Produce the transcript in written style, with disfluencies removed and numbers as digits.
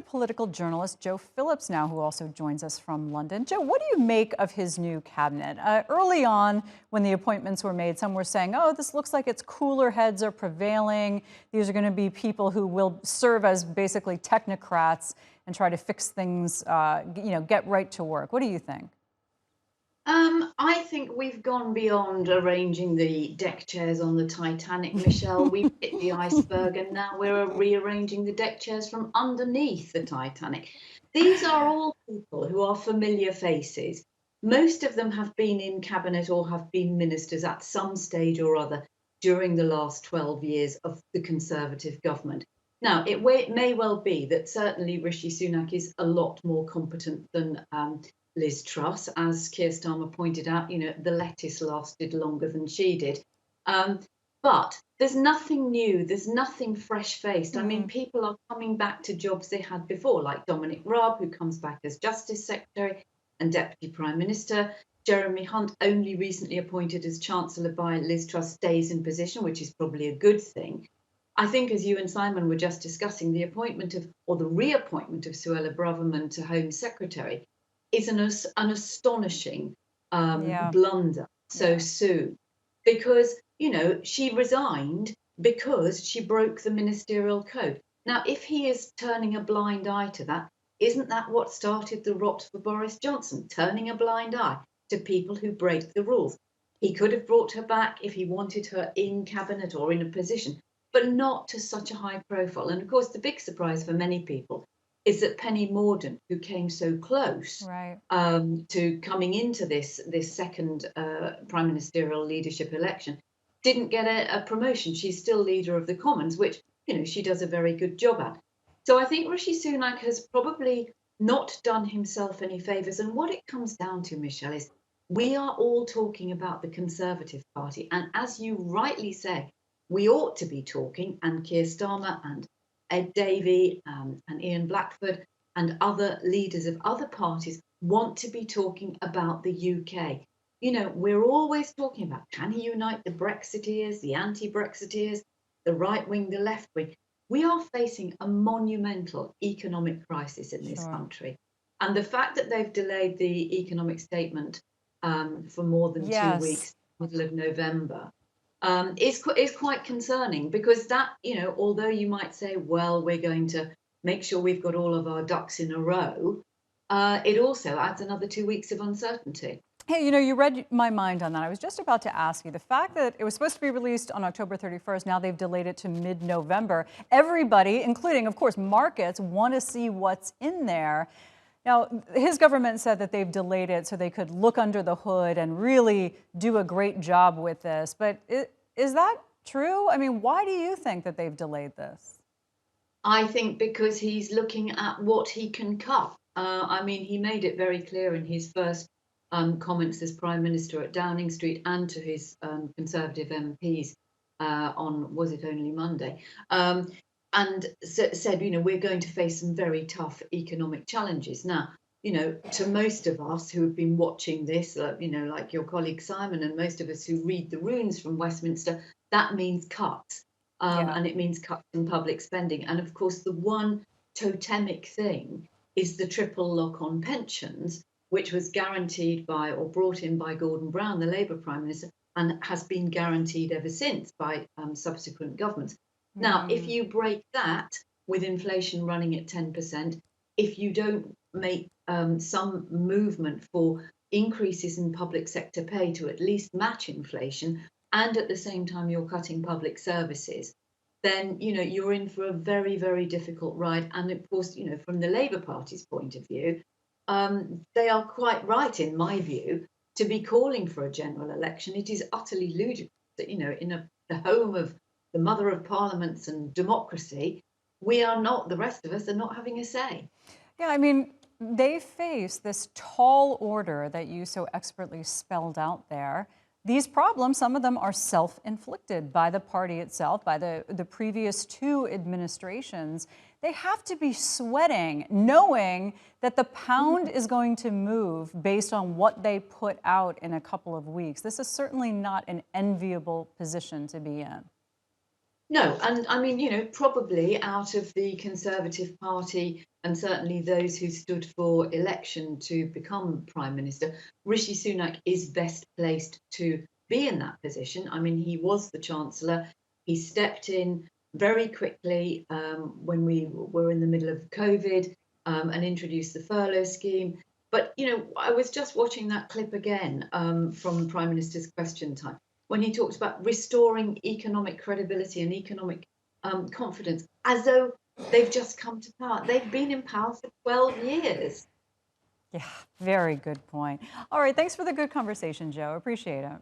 political journalist Joe Phillips now, who also joins us from London. Joe, what do you make of his new cabinet? Early on, when the appointments were made, some were saying, oh, this looks like it's cooler heads are prevailing. These are going to be people who will serve as basically technocrats and try to fix things, get right to work. What do you think? I think we've gone beyond arranging the deck chairs on the Titanic, Michelle. We've hit the iceberg and now we're rearranging the deck chairs from underneath the Titanic. These are all people who are familiar faces. Most of them have been in cabinet or have been ministers at some stage or other during the last 12 years of the Conservative government. Now, it may well be that certainly Rishi Sunak is a lot more competent than Liz Truss. As Keir Starmer pointed out, the lettuce lasted longer than she did. But there's nothing new, there's nothing fresh-faced. I mean, people are coming back to jobs they had before, like Dominic Raab, who comes back as Justice Secretary and Deputy Prime Minister. Jeremy Hunt, only recently appointed as Chancellor by Liz Truss, stays in position, which is probably a good thing. I think, as you and Simon were just discussing, the reappointment of Suella Braverman to Home Secretary is an astonishing blunder so soon, because she resigned because she broke the ministerial code. Now, if he is turning a blind eye to that, isn't that what started the rot for Boris Johnson, turning a blind eye to people who break the rules? He could have brought her back if he wanted her in cabinet or in a position, but not to such a high profile. And of course, the big surprise for many people is that Penny Mordaunt, who came so close to coming into this second prime ministerial leadership election, didn't get a promotion. She's still leader of the Commons, which she does a very good job at. So I think Rishi Sunak has probably not done himself any favours. And what it comes down to, Michelle, is we are all talking about the Conservative Party, and as you rightly say, we ought to be talking, and Keir Starmer and Ed Davey and Ian Blackford and other leaders of other parties want to be talking about the UK. We're always talking about, can he unite the Brexiteers, the anti-Brexiteers, the right wing, the left wing? We are facing a monumental economic crisis in this country. And the fact that they've delayed the economic statement for more than 2 weeks, middle of November, is quite concerning, because that, although you might say, well, we're going to make sure we've got all of our ducks in a row, it also adds another 2 weeks of uncertainty. Hey, you read my mind on that. I was just about to ask you, the fact that it was supposed to be released on October 31st, now they've delayed it to mid-November. Everybody, including, of course, markets, want to see what's in there. Now, his government said that they've delayed it so they could look under the hood and really do a great job with this. But is that true? I mean, why do you think that they've delayed this? I think because he's looking at what he can cut. I mean, he made it very clear in his first comments as Prime Minister at Downing Street and to his Conservative MPs on, was it only Monday? And said, we're going to face some very tough economic challenges. Now, to most of us who have been watching this, like your colleague Simon, and most of us who read the runes from Westminster, that means cuts. And it means cuts in public spending. And of course, the one totemic thing is the triple lock on pensions, which was guaranteed by, or brought in by, Gordon Brown, the Labour Prime Minister, and has been guaranteed ever since by subsequent governments. Now, if you break that with inflation running at 10%, if you don't make some movement for increases in public sector pay to at least match inflation, and at the same time you're cutting public services, then you're in for a very, very difficult ride. And of course, from the Labour Party's point of view, they are quite right, in my view, to be calling for a general election. It is utterly ludicrous that in the home of the mother of parliaments and democracy, the rest of us are not having a say. Yeah, I mean, they face this tall order that you so expertly spelled out there. These problems, some of them are self-inflicted by the party itself, by the previous two administrations. They have to be sweating, knowing that the pound is going to move based on what they put out in a couple of weeks. This is certainly not an enviable position to be in. No, and I mean, probably out of the Conservative Party and certainly those who stood for election to become Prime Minister, Rishi Sunak is best placed to be in that position. I mean, he was the Chancellor. He stepped in very quickly when we were in the middle of COVID and introduced the furlough scheme. But, I was just watching that clip again from Prime Minister's Question Time when he talks about restoring economic credibility and economic confidence, as though they've just come to power. They've been in power for 12 years. Yeah, very good point. All right, thanks for the good conversation, Joe. Appreciate it.